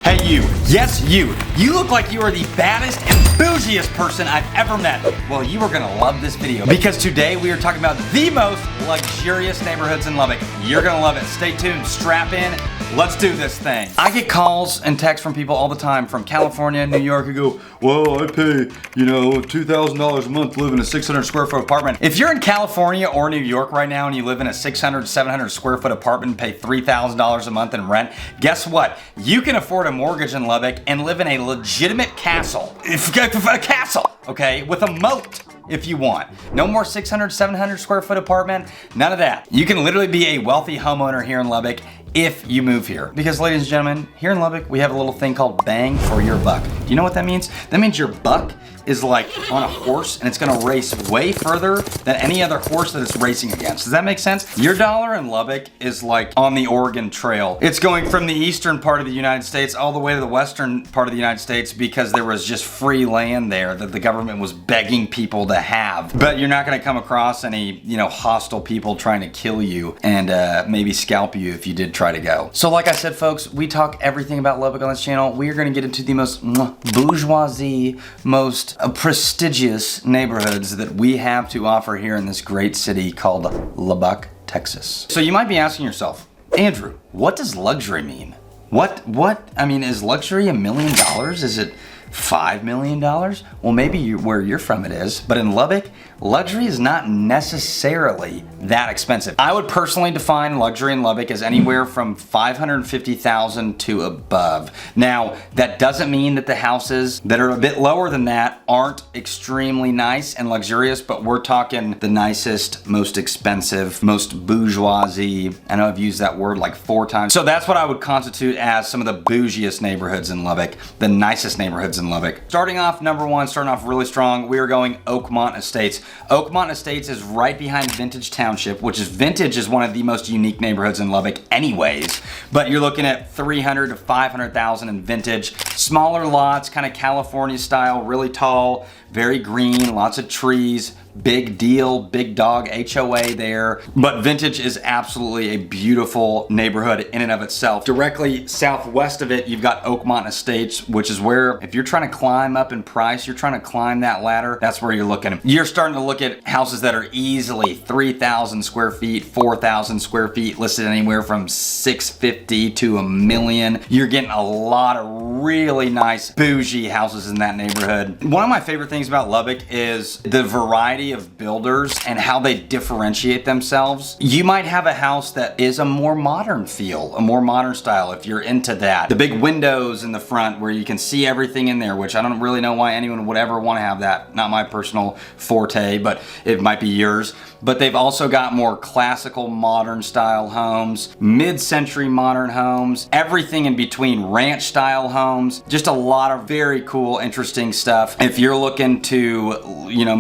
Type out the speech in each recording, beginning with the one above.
Hey you, yes you look like you are the baddest and bougiest person I've ever met. Well, you are gonna love this video because today we are talking about the most luxurious neighborhoods in Lubbock. You're gonna love it. Stay tuned, strap in, let's do this thing. I get calls and texts from people all the time from California, New York, who go, well, I pay, $2,000 a month to live in a 600 square foot apartment. If you're in California or New York right now and you live in a 600, 700 square foot apartment and pay $3,000 a month in rent, guess what? You can afford a mortgage in Lubbock and live in a legitimate castle. A castle, okay, with a moat if you want. No more 600, 700 square foot apartment, none of that. You can literally be a wealthy homeowner here in Lubbock if you move here. Because ladies and gentlemen, here in Lubbock, we have a little thing called bang for your buck. Do you know what that means? That means your buck is like on a horse and it's gonna race way further than any other horse that it's racing against. Does that make sense? Your dollar in Lubbock is like on the Oregon Trail. It's going from the eastern part of the United States all the way to the western part of the United States because there was just free land there that the government was begging people to have. But you're not gonna come across any, hostile people trying to kill you and maybe scalp you if you did try to go. So like I said, folks, we talk everything about Lubbock on this channel. We are gonna get into the most bourgeoisie, most prestigious neighborhoods that we have to offer here in this great city called Lubbock, Texas. So you might be asking yourself, Andrew, what does luxury mean? Is luxury $1 million? Is it $5 million? Well, maybe where you're from it is, but in Lubbock, luxury is not necessarily that expensive. I would personally define luxury in Lubbock as anywhere from $550,000 to above. Now, that doesn't mean that the houses that are a bit lower than that aren't extremely nice and luxurious, but we're talking the nicest, most expensive, most bourgeoisie. I know I've used that word like 4 times. So that's what I would constitute as some of the bougiest neighborhoods in Lubbock, the nicest neighborhoods in Lubbock. Starting off, number one, starting off really strong, we are going Oakmont Estates. Oakmont Estates is right behind Vintage Township, which is Vintage is one of the most unique neighborhoods in Lubbock anyways, but you're looking at 300 to 500,000 in Vintage. Smaller lots, kind of California style, really tall, very green, lots of trees. Big deal, big dog HOA there. But Vintage is absolutely a beautiful neighborhood in and of itself. Directly southwest of it, you've got Oakmont Estates, which is where if you're trying to climb up in price, you're trying to climb that ladder, that's where you're looking. You're starting to look at houses that are easily 3,000 square feet, 4,000 square feet, listed anywhere from $650,000 to $1 million. You're getting a lot of really nice bougie houses in that neighborhood. One of my favorite things about Lubbock is the variety of builders and how they differentiate themselves. You might have a house that is a more modern feel, a more modern style if you're into that. The big windows in the front where you can see everything in there, which I don't really know why anyone would ever want to have that. Not my personal forte, but it might be yours. But they've also got more classical modern style homes, mid-century modern homes, everything in between, ranch style homes, just a lot of very cool, interesting stuff. If you're looking to,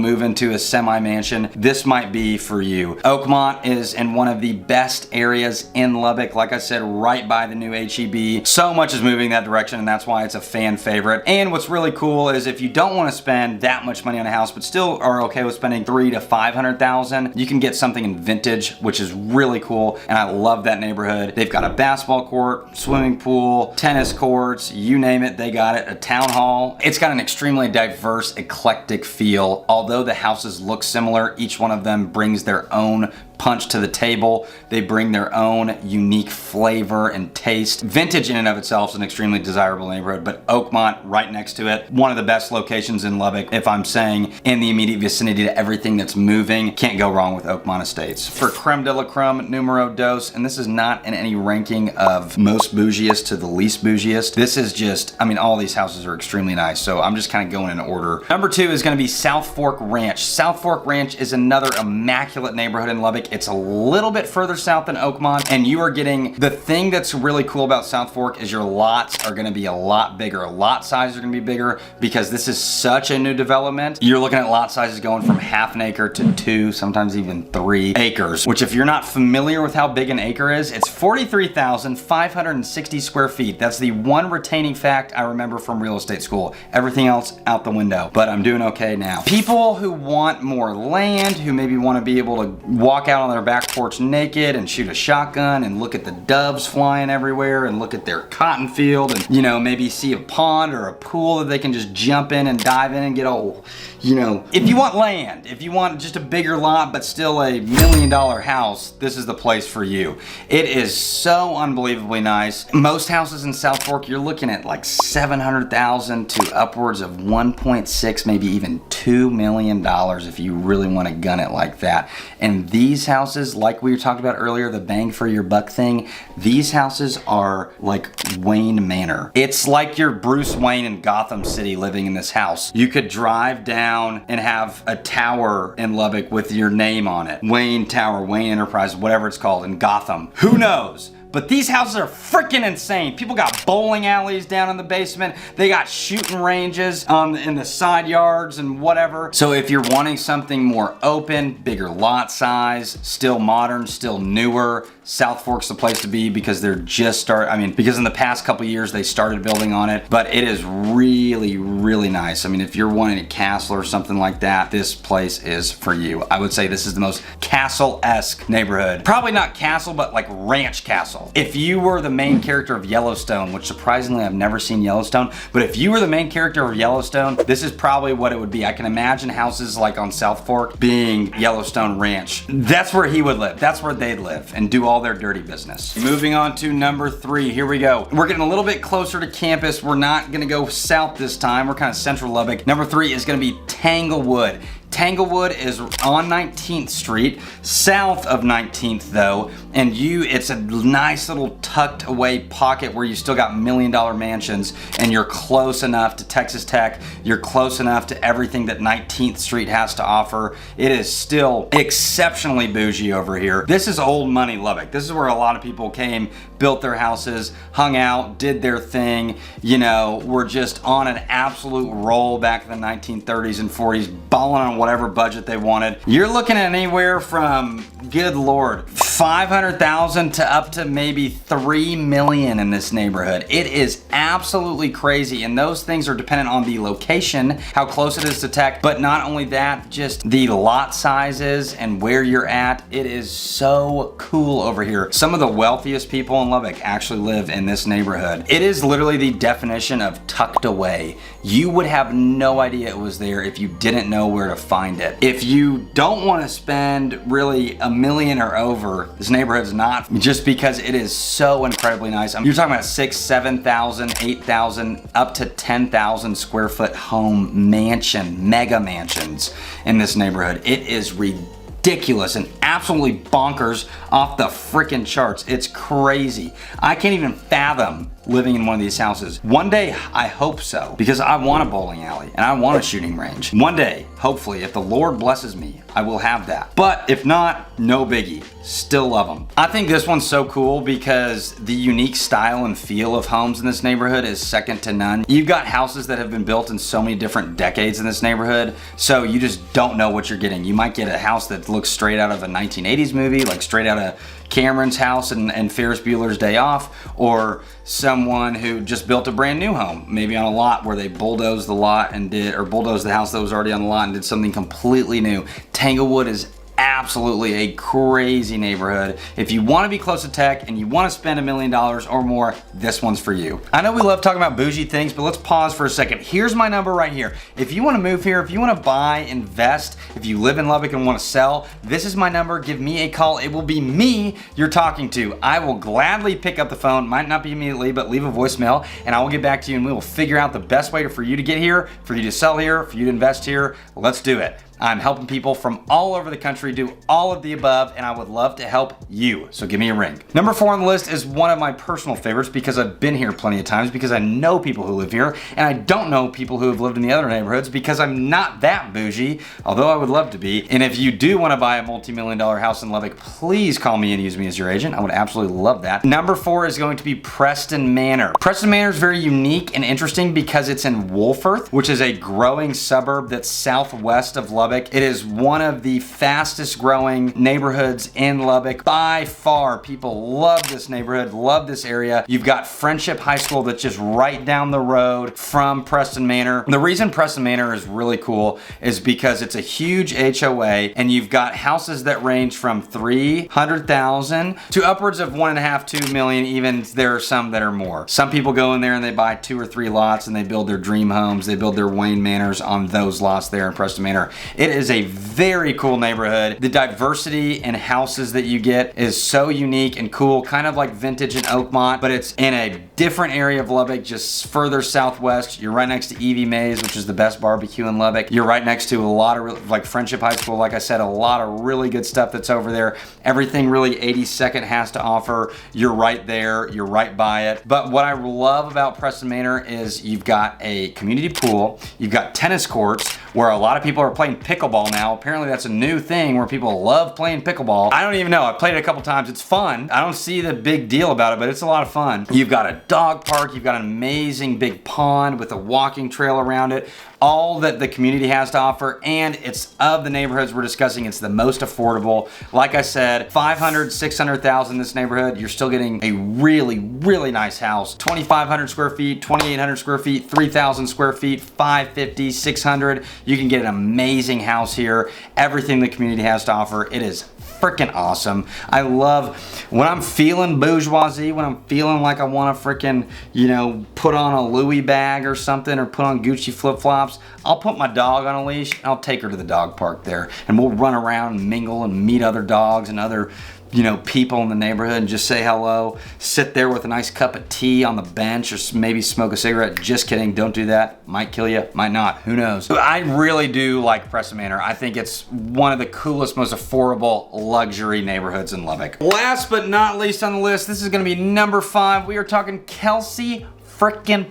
move into a semi-mansion, this might be for you. Oakmont is in one of the best areas in Lubbock, like I said, right by the new HEB. So much is moving that direction, and that's why it's a fan favorite. And what's really cool is if you don't want to spend that much money on a house, but still are okay with spending $300,000 to $500,000, you can get something in Vintage, which is really cool, and I love that neighborhood. They've got a basketball court, swimming pool, tennis courts, you name it, they got it, a town hall. It's got an extremely diverse, eclectic feel. Although the houses look similar, each one of them brings their own punch to the table. They bring their own unique flavor and taste. Vintage in and of itself is an extremely desirable neighborhood, but Oakmont right next to it, one of the best locations in Lubbock. If I'm saying in the immediate vicinity to everything that's moving, can't go wrong with Oakmont Estates. For creme de la creme, numero dos, and this is not in any ranking of most bougiest to the least bougiest. This is just, all these houses are extremely nice, so I'm just kind of going in order. Number 2 is gonna be South Fork Ranch. South Fork Ranch is another immaculate neighborhood in Lubbock. It's a little bit further south than Oakmont, and you are getting, the thing that's really cool about South Fork is your lots are gonna be a lot bigger. Lot sizes are gonna be bigger because this is such a new development. You're looking at lot sizes going from half an acre to 2, sometimes even 3 acres, which if you're not familiar with how big an acre is, it's 43,560 square feet. That's the one retaining fact I remember from real estate school. Everything else out the window, but I'm doing okay now. People who want more land, who maybe wanna be able to walk out out on their back porch naked and shoot a shotgun and look at the doves flying everywhere and look at their cotton field and, you know, maybe see a pond or a pool that they can just jump in and dive in and get all, you know. If you want land, if you want just a bigger lot but still $1 million house, this is the place for you. It is so unbelievably nice. Most houses in South Fork, you're looking at like $700,000 to upwards of 1.6, maybe even $2 million if you really want to gun it like that. And these houses, like we were talking about earlier, the bang for your buck thing, these houses are like Wayne Manor. It's like you're Bruce Wayne in Gotham City living in this house. You could drive down and have a tower in Lubbock with your name on it. Wayne Tower, Wayne Enterprise, whatever it's called in Gotham. Who knows? But these houses are freaking insane. People got bowling alleys down in the basement. They got shooting ranges in the side yards and whatever. So if you're wanting something more open, bigger lot size, still modern, still newer, South Fork's the place to be because they're just because in the past couple years they started building on it, but it is really, really nice. I mean, if you're wanting a castle or something like that, this place is for you. I would say this is the most castle-esque neighborhood. Probably not castle, but like ranch castle. If you were the main character of Yellowstone, which surprisingly I've never seen Yellowstone, but if you were the main character of Yellowstone, this is probably what it would be. I can imagine houses like on South Fork being Yellowstone Ranch. That's where he would live. That's where they'd live and do all their dirty business. Moving on to number 3, here we go. We're getting a little bit closer to campus. We're not gonna go south this time. We're kind of central Lubbock. Number 3 is gonna be Tanglewood. Tanglewood is on 19th Street, south of 19th though, and it's a nice little tucked away pocket where you still got $1 million mansions and you're close enough to Texas Tech, you're close enough to everything that 19th Street has to offer. It is still exceptionally bougie over here. This is old money Lubbock. This is where a lot of people came, built their houses, hung out, did their thing, you know, were just on an absolute roll back in the 1930s and 40s, balling on whatever budget they wanted. You're looking at anywhere from, good Lord, $500,000 to up to maybe $3 million in this neighborhood. It is absolutely crazy, and those things are dependent on the location, how close it is to Tech, but not only that, just the lot sizes and where you're at. It is so cool over here. Some of the wealthiest people in Lubbock actually live in this neighborhood. It is literally the definition of tucked away. You would have no idea it was there if you didn't know where to find it. If you don't want to spend really $1 million or over, this neighborhood's not, just because it is so incredibly nice. You're talking about 6,000, 7,000, 8,000, up to 10,000 square foot home mansion, mega mansions in this neighborhood. It is ridiculous and absolutely bonkers off the freaking charts. It's crazy. I can't even fathom living in one of these houses. One day, I hope so, because I want a bowling alley and I want a shooting range. One day, hopefully, if the Lord blesses me, I will have that. But if not, no biggie. Still love them. I think this one's so cool because the unique style and feel of homes in this neighborhood is second to none. You've got houses that have been built in so many different decades in this neighborhood, so you just don't know what you're getting. You might get a house that looks straight out of a 1980s movie, like straight out of Cameron's house and Ferris Bueller's Day Off, or someone who just built a brand new home, maybe on a lot where they bulldozed the lot and bulldozed the house that was already on the lot and did something completely new. Tanglewood is absolutely a crazy neighborhood. If you want to be close to Tech and you want to spend $1 million or more, this one's for you. I know we love talking about bougie things, but let's pause for a second. Here's my number right here. If you want to move here, if you want to buy, invest, if you live in Lubbock and want to sell, this is my number. Give me a call. It will be me you're talking to. I will gladly pick up the phone. Might not be immediately, but leave a voicemail and I will get back to you and we will figure out the best way for you to get here, for you to sell here, for you to invest here. Let's do it. I'm helping people from all over the country do all of the above, and I would love to help you, so give me a ring. Number 4 on the list is one of my personal favorites because I've been here plenty of times, because I know people who live here, and I don't know people who have lived in the other neighborhoods because I'm not that bougie, although I would love to be. And if you do want to buy a multi-million-dollar house in Lubbock, please call me and use me as your agent. I would absolutely love that. Number 4 is going to be Preston Manor. Preston Manor is very unique and interesting because it's in Wolfforth, which is a growing suburb that's southwest of Lubbock. Lubbock. It is one of the fastest growing neighborhoods in Lubbock by far. People love this neighborhood, love this area. You've got Friendship High School that's just right down the road from Preston Manor. The reason Preston Manor is really cool is because it's a huge HOA and you've got houses that range from 300,000 to upwards of 1.5, 2 million. Even there are some that are more. Some people go in there and they buy 2 or 3 lots and they build their dream homes. They build their Wayne Manors on those lots there in Preston Manor. It is a very cool neighborhood. The diversity in houses that you get is so unique and cool, kind of like vintage in Oakmont, but it's in a different area of Lubbock, just further southwest. You're right next to Evie Mae's, which is the best barbecue in Lubbock. You're right next to a lot of, like Friendship High School, like I said, a lot of really good stuff that's over there. Everything really 82nd has to offer. You're right there, you're right by it. But what I love about Preston Manor is you've got a community pool, you've got tennis courts where a lot of people are playing pickleball now. Apparently that's a new thing where people love playing pickleball. I don't even know, I've played it a couple times. It's fun. I don't see the big deal about it, but it's a lot of fun. You've got a dog park, you've got an amazing big pond with a walking trail around it. All that the community has to offer, and it's of the neighborhoods we're discussing, it's the most affordable. Like I said, 500, 600,000 in this neighborhood, you're still getting a really, really nice house. 2,500 square feet, 2,800 square feet, 3,000 square feet, 550, 600. You can get an amazing house here. Everything the community has to offer, it is freaking awesome. I love when I'm feeling bourgeoisie, when I'm feeling like I want to freaking, you know, put on a Louis bag or something, or put on Gucci flip-flops. I'll put my dog on a leash and I'll take her to the dog park there, and we'll run around and mingle and meet other dogs and other, you know, people in the neighborhood and just say hello. Sit there with a nice cup of tea on the bench, or maybe smoke a cigarette. Just kidding, don't do that. Might kill you, might not, who knows. But I really do like Preston Manor. I think it's one of the coolest, most affordable luxury neighborhoods in Lubbock. Last but not least on the list, this is gonna be number 5. We are talking Kelsey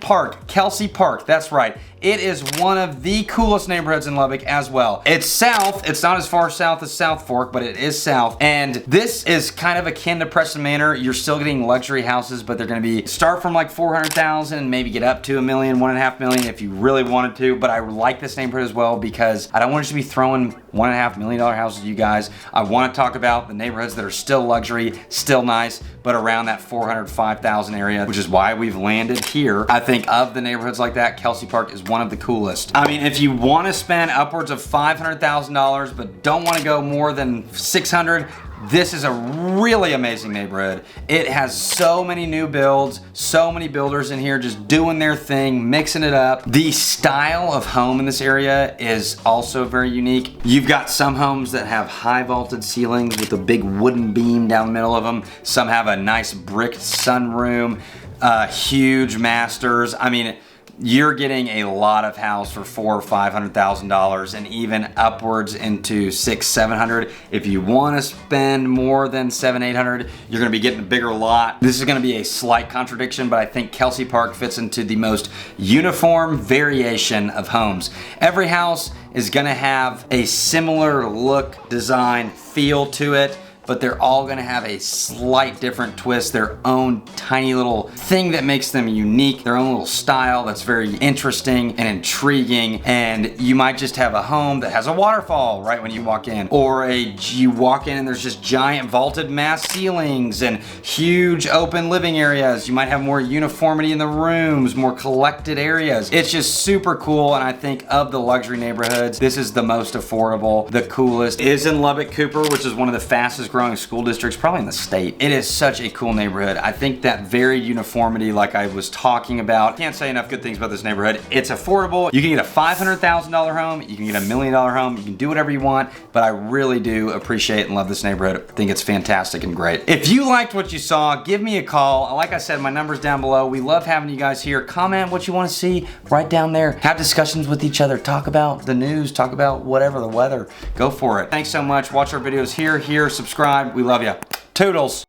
Park. Kelsey Park, that's right. It is one of the coolest neighborhoods in Lubbock as well. It's south, it's not as far south as South Fork, but it is south. And this is kind of akin to Preston Manor. You're still getting luxury houses, but they're gonna be, start from like 400,000, maybe get up to $1 million, $1.5 million if you really wanted to. But I like this neighborhood as well because I don't want you to be throwing $1.5 million houses at you guys. I wanna talk about the neighborhoods that are still luxury, still nice, but around that 405,000 area, which is why we've landed here. I think of the neighborhoods like that, Kelsey Park is one of the coolest. I mean, if you want to spend upwards of $500,000 but don't want to go more than 600, this is a really amazing neighborhood. It has so many new builds, so many builders in here just doing their thing, mixing it up. The style of home in this area is also very unique. You've got some homes that have high vaulted ceilings with a big wooden beam down the middle of them. Some have a nice brick sunroom, huge masters. I mean, you're getting a lot of house for $400,000 or $500,000, and even upwards into $600,000, $700,000. If you want to spend more than $700,000, $800,000, you're going to be getting a bigger lot. This is going to be a slight contradiction, but I think Kelsey Park fits into the most uniform variation of homes. Every house is going to have a similar look, design, feel to it, but they're all gonna have a slight different twist, their own tiny little thing that makes them unique, their own little style that's very interesting and intriguing. And you might just have a home that has a waterfall right when you walk in, or you walk in and there's just giant vaulted mass ceilings and huge open living areas. You might have more uniformity in the rooms, more collected areas. It's just super cool, and I think of the luxury neighborhoods, this is the most affordable, the coolest. It is in Lubbock Cooper, which is one of the fastest growing school districts probably in the state. It is such a cool neighborhood. I think that varied uniformity, like I was talking about, can't say enough good things about this neighborhood. It's affordable. You can get a $500,000 home, you can get a $1 million home, you can do whatever you want, but I really do appreciate and love this neighborhood. I think it's fantastic and great. If you liked what you saw, give me a call. Like I said, my number's down below. We love having you guys here. Comment what you want to see right down there. Have discussions with each other. Talk about the news, talk about whatever, the weather. Go for it. Thanks so much. Watch our videos here, subscribe. We love you. Toodles.